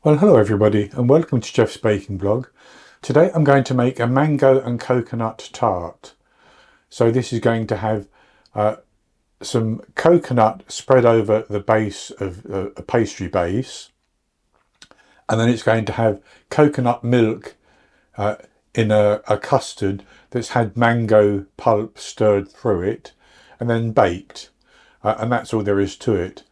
Well, hello everybody and welcome to Jeff's Baking Blog. Today I'm going to make a mango and coconut tart. So this is going to have some coconut spread over the base of a pastry base, and then it's going to have coconut milk in a custard that's had mango pulp stirred through it and then baked, and that's all there is to it.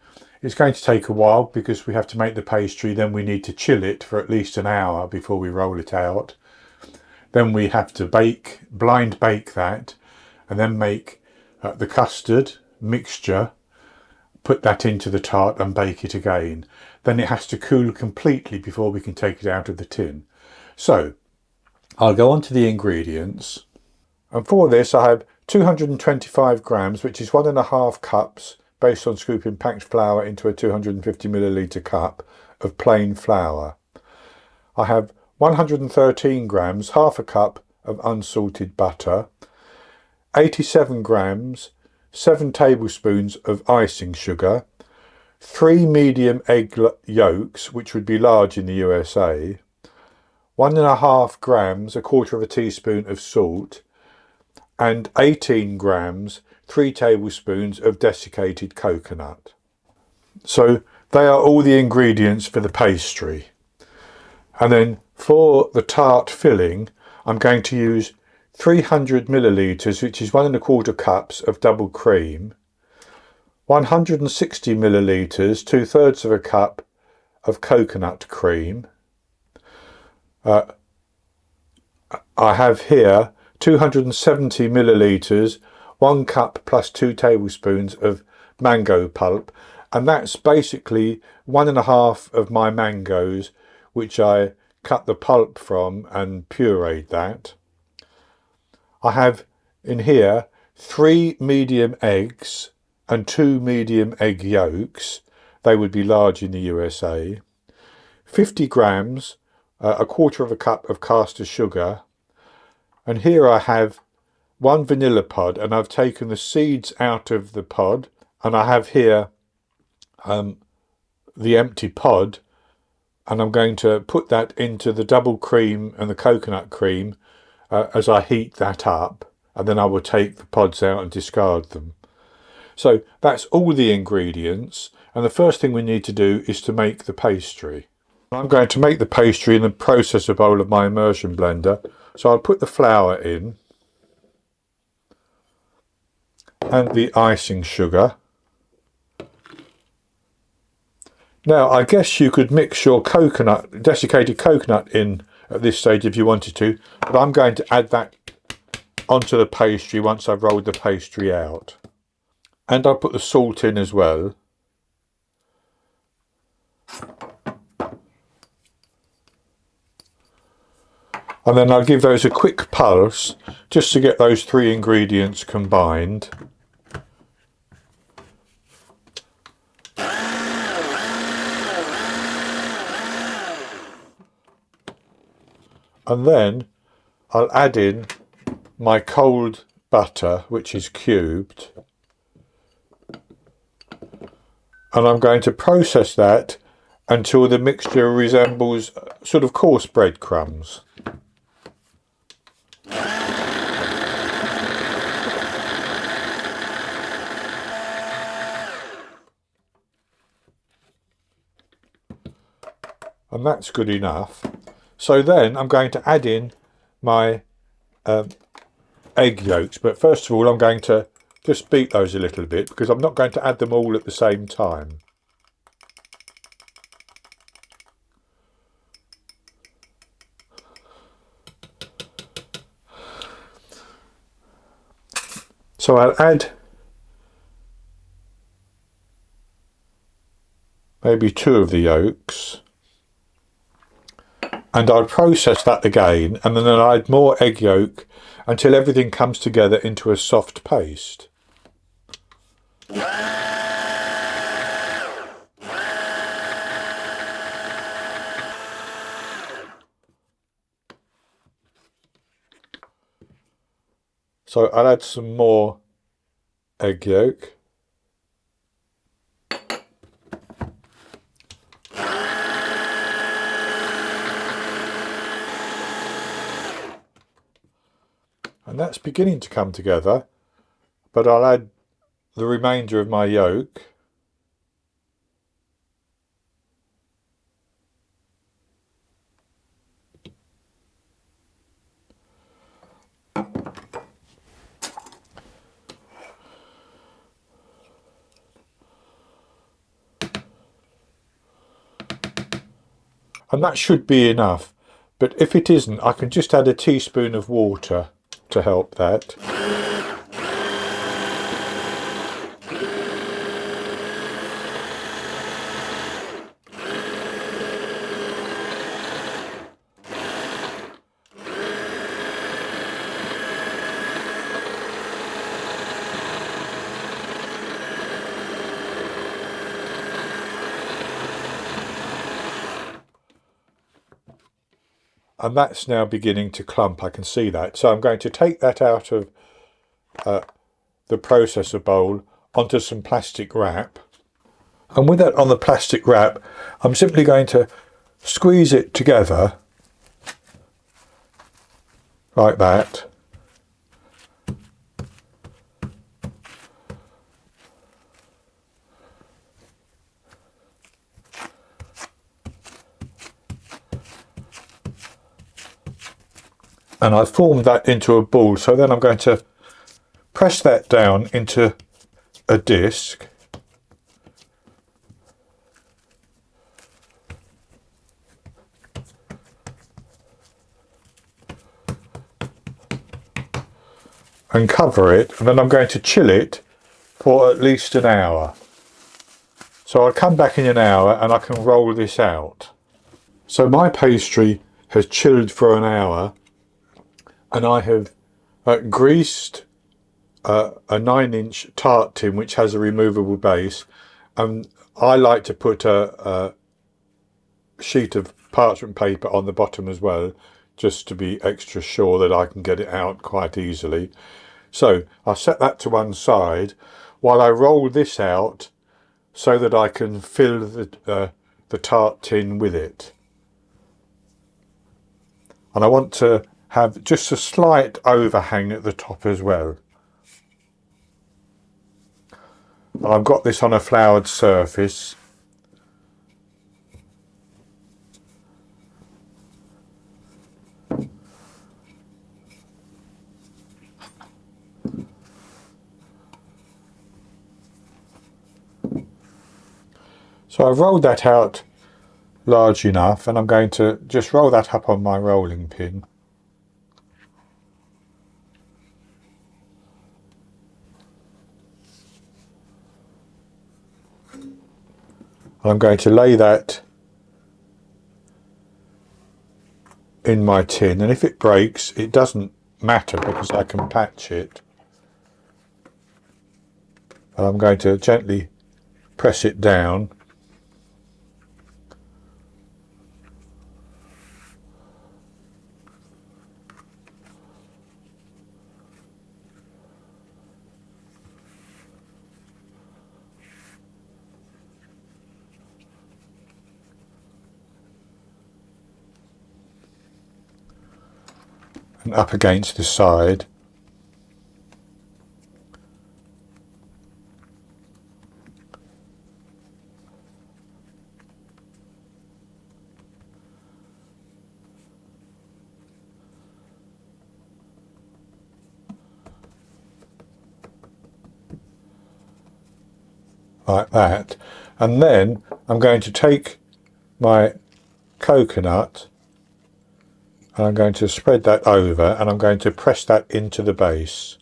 It's going to take a while because we have to make the pastry, then we need to chill it for at least an hour before we roll it out. Then we have to blind bake that, and then make the custard mixture, put that into the tart and bake it again. Then it has to cool completely before we can take it out of the tin. So I'll go on to the ingredients. And for this I have 225 grams, which is 1.5 cups, based on scooping packed flour into a 250 milliliter cup of plain flour. I have 113 grams, half a cup of unsalted butter, 87 grams, 7 tablespoons of icing sugar, 3 medium egg yolks, which would be large in the USA, 1.5 grams, a quarter of a teaspoon of salt, and 18 grams, 3 tablespoons of desiccated coconut. So they are all the ingredients for the pastry. And then for the tart filling, I'm going to use 300 millilitres, which is 1.25 cups of double cream, 160 millilitres, 2/3 of a cup of coconut cream. I have here 270 millilitres, 1 cup plus 2 tablespoons of mango pulp, and that's basically 1.5 of my mangoes, which I cut the pulp from and pureed that. I have in here 3 medium eggs and 2 medium egg yolks. They would be large in the USA. 50 grams, a quarter of a cup of caster sugar, and here I have 1 vanilla pod, and I've taken the seeds out of the pod, and I have here the empty pod, and I'm going to put that into the double cream and the coconut cream as I heat that up, and then I will take the pods out and discard them. So that's all the ingredients, and the first thing we need to do is to make the pastry. I'm going to make the pastry in the processor bowl of my immersion blender, so I'll put the flour in and the icing sugar. Now I guess you could mix your desiccated coconut in at this stage if you wanted to, but I'm going to add that onto the pastry once I've rolled the pastry out. And I'll put the salt in as well. And then I'll give those a quick pulse just to get those 3 ingredients combined. And then I'll add in my cold butter, which is cubed, and I'm going to process that until the mixture resembles sort of coarse breadcrumbs. And that's good enough. So then I'm going to add in my egg yolks, but first of all I'm going to just beat those a little bit because I'm not going to add them all at the same time. So I'll add maybe 2 of the yolks, and I'll process that again, and then I'll add more egg yolk until everything comes together into a soft paste. So I'll add some more egg yolk. And that's beginning to come together, but I'll add the remainder of my yolk. And that should be enough, but if it isn't, I can just add a teaspoon of water to help that. And that's now beginning to clump, I can see that. So I'm going to take that out of the processor bowl onto some plastic wrap. And with that on the plastic wrap, I'm simply going to squeeze it together like that. And I've formed that into a ball, so then I'm going to press that down into a disc. And cover it, and then I'm going to chill it for at least an hour. So I'll come back in an hour and I can roll this out. So my pastry has chilled for an hour, and I have greased a 9-inch tart tin which has a removable base, and I like to put a sheet of parchment paper on the bottom as well, just to be extra sure that I can get it out quite easily. So I'll set that to one side while I roll this out so that I can fill the tart tin with it. And I want to have just a slight overhang at the top as well. And I've got this on a floured surface. So I've rolled that out large enough, and I'm going to just roll that up on my rolling pin. I'm going to lay that in my tin, and if it breaks, it doesn't matter because I can patch it. And I'm going to gently press it down. And up against the side. Like that. And then I'm going to take my coconut and I'm going to spread that over, and I'm going to press that into the base.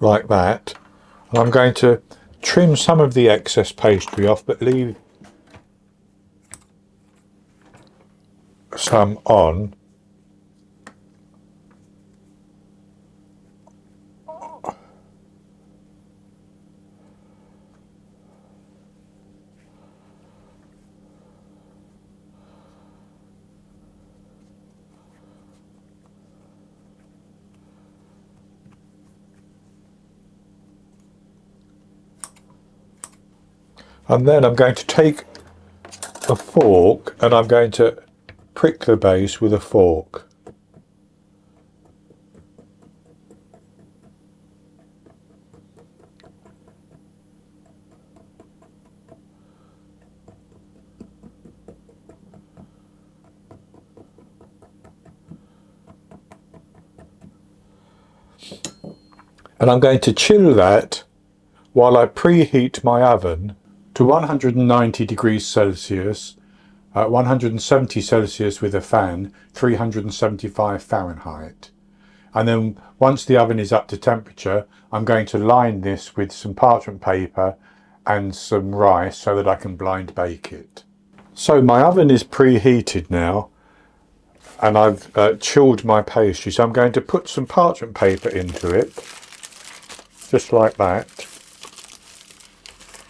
Like that. And I'm going to trim some of the excess pastry off, but leave some on. And then I'm going to take a fork and I'm going to prick the base with a fork. And I'm going to chill that while I preheat my oven to 190 degrees Celsius, 170 Celsius with a fan, 375 Fahrenheit. And then once the oven is up to temperature, I'm going to line this with some parchment paper and some rice so that I can blind bake it. So my oven is preheated now, and I've chilled my pastry. So I'm going to put some parchment paper into it, just like that,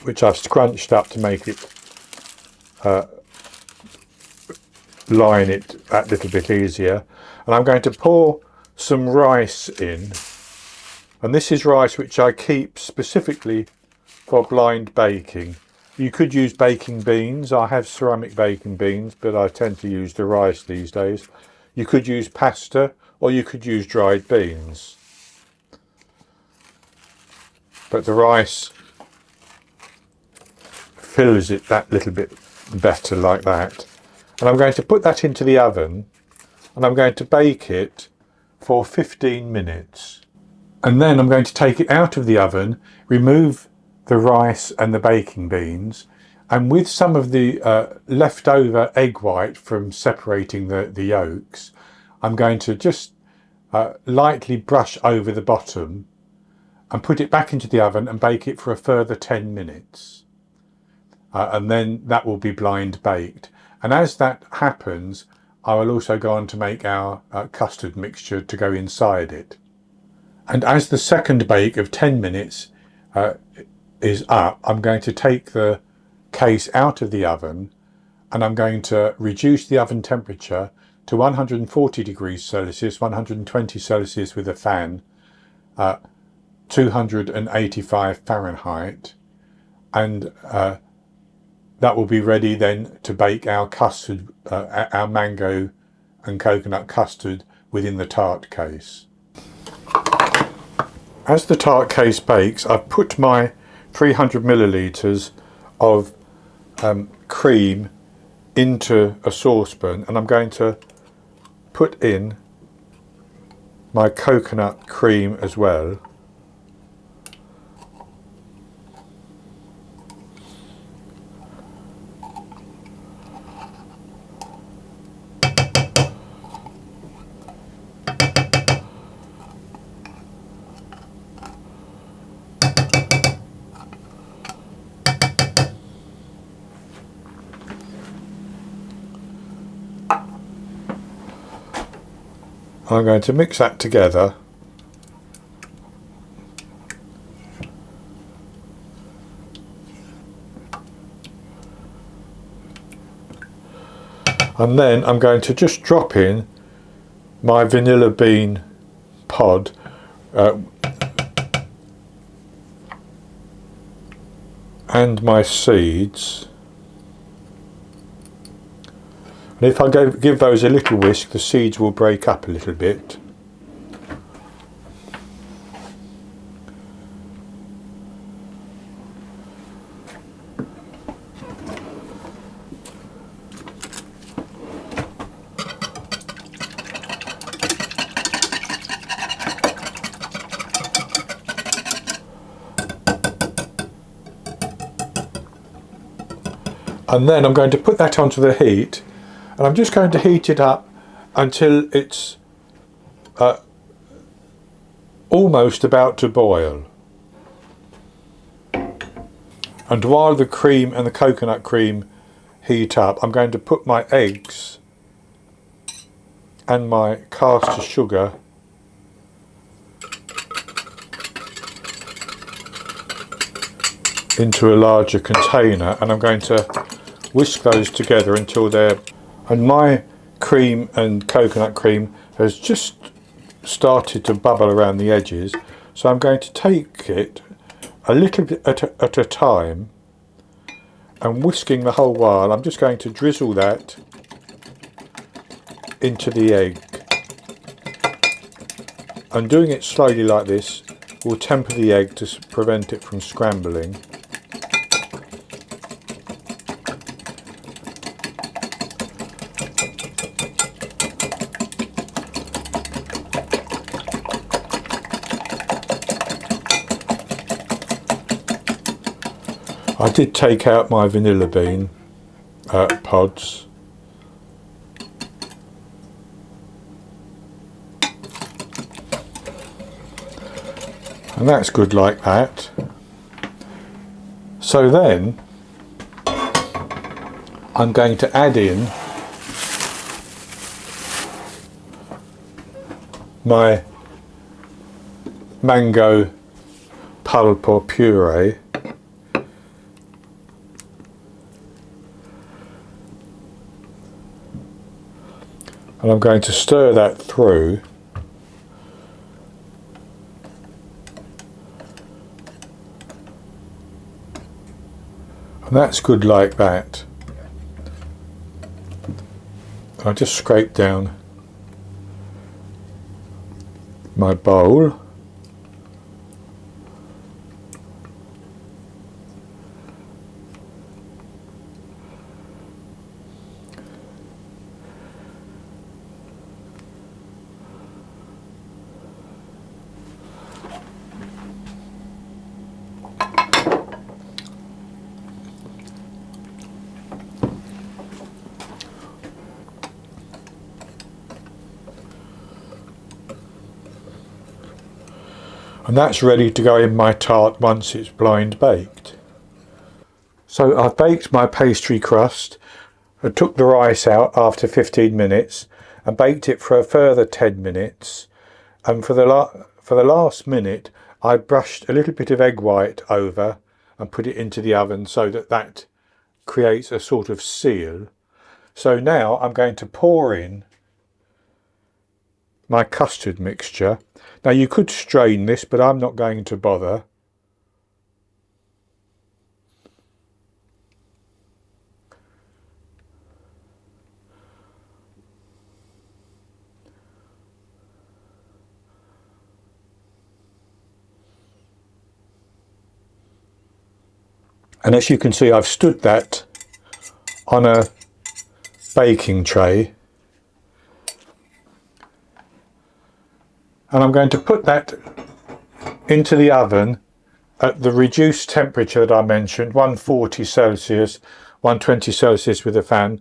which I've scrunched up to make it line it that little bit easier. And I'm going to pour some rice in, and this is rice which I keep specifically for blind baking. You could use baking beans. I have ceramic baking beans, but I tend to use the rice these days. You could use pasta, or you could use dried beans, but the rice fills it that little bit better like that. And I'm going to put that into the oven, and I'm going to bake it for 15 minutes. And then I'm going to take it out of the oven, remove the rice and the baking beans, and with some of the leftover egg white from separating the yolks, I'm going to just lightly brush over the bottom and put it back into the oven and bake it for a further 10 minutes. And then that will be blind baked. And as that happens, I will also go on to make our custard mixture to go inside it. And as the second bake of 10 minutes is up, I'm going to take the case out of the oven, and I'm going to reduce the oven temperature to 140 degrees Celsius, 120 Celsius with a fan, 285 Fahrenheit, and that will be ready then to bake our custard, our mango and coconut custard within the tart case. As the tart case bakes, I've put my 300 millilitres of cream into a saucepan, and I'm going to put in my coconut cream as well. I'm going to mix that together, and then I'm going to just drop in my vanilla bean pod and my seeds. And if I give those a little whisk, the seeds will break up a little bit. And then I'm going to put that onto the heat, and I'm just going to heat it up until it's almost about to boil. And while the cream and the coconut cream heat up, I'm going to put my eggs and my caster sugar into a larger container, and I'm going to whisk those together until they're, and my cream and coconut cream has just started to bubble around the edges, so I'm going to take it a little bit at a time, and whisking the whole while I'm just going to drizzle that into the egg, and doing it slowly like this will temper the egg to prevent it from scrambling. I did take out my vanilla bean pods. And that's good like that. So then I'm going to add in my mango pulp or puree. And I'm going to stir that through. And that's good like that. I'll just scrape down my bowl. And that's ready to go in my tart once it's blind baked. So I've baked my pastry crust. I took the rice out after 15 minutes and baked it for a further 10 minutes. And for the last minute, I brushed a little bit of egg white over and put it into the oven so that creates a sort of seal. So now I'm going to pour in my custard mixture. Now you could strain this, but I'm not going to bother. And as you can see, I've stood that on a baking tray. And I'm going to put that into the oven at the reduced temperature that I mentioned, 140 Celsius, 120 Celsius with a fan,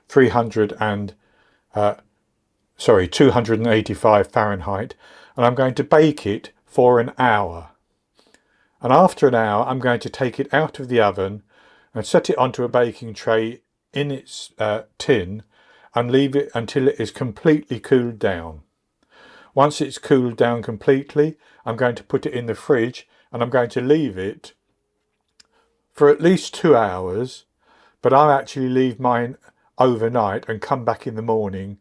285 Fahrenheit. And I'm going to bake it for an hour. And after an hour, I'm going to take it out of the oven and set it onto a baking tray in its tin and leave it until it is completely cooled down. Once it's cooled down completely, I'm going to put it in the fridge and I'm going to leave it for at least 2 hours, but I'll actually leave mine overnight and come back in the morning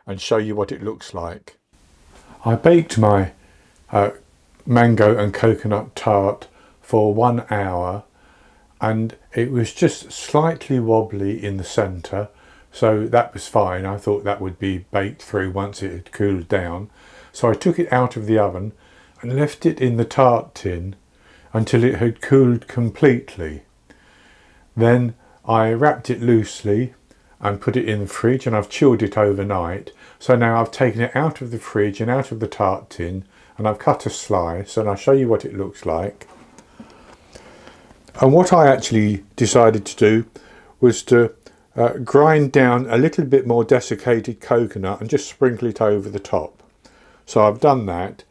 and show you what it looks like. I baked my mango and coconut tart for 1 hour and it was just slightly wobbly in the centre, so that was fine. I thought that would be baked through once it had cooled down. So I took it out of the oven and left it in the tart tin until it had cooled completely. Then I wrapped it loosely and put it in the fridge, and I've chilled it overnight. So now I've taken it out of the fridge and out of the tart tin and I've cut a slice, and I'll show you what it looks like. And what I actually decided to do was to grind down a little bit more desiccated coconut and just sprinkle it over the top. So I've done that,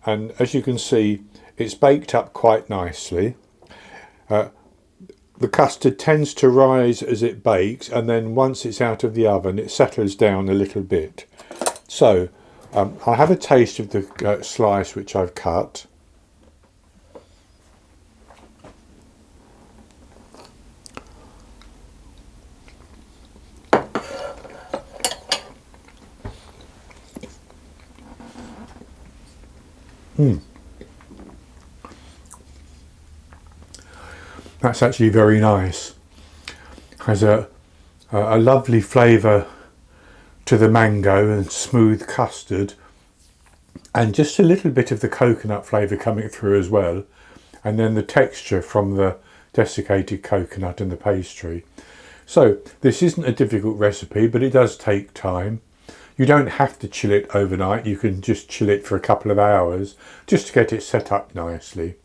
and as you can see, it's baked up quite nicely. The custard tends to rise as it bakes, and then once it's out of the oven, it settles down a little bit. So I'll have a taste of the slice which I've cut. That's actually very nice. Has a lovely flavour to the mango and smooth custard, and just a little bit of the coconut flavour coming through as well, and then the texture from the desiccated coconut and the pastry. So this isn't a difficult recipe, but it does take time. You don't have to chill it overnight. You can just chill it for a couple of hours just to get it set up nicely.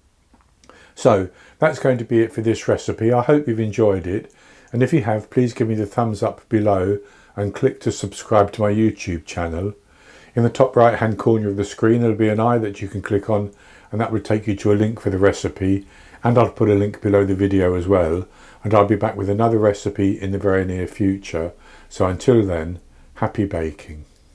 So that's going to be it for this recipe. I hope you've enjoyed it, and if you have, please give me the thumbs up below and click to subscribe to my YouTube channel. In the top right hand corner of the screen there'll be an eye that you can click on, and that will take you to a link for the recipe, and I'll put a link below the video as well, and I'll be back with another recipe in the very near future. So until then, happy baking.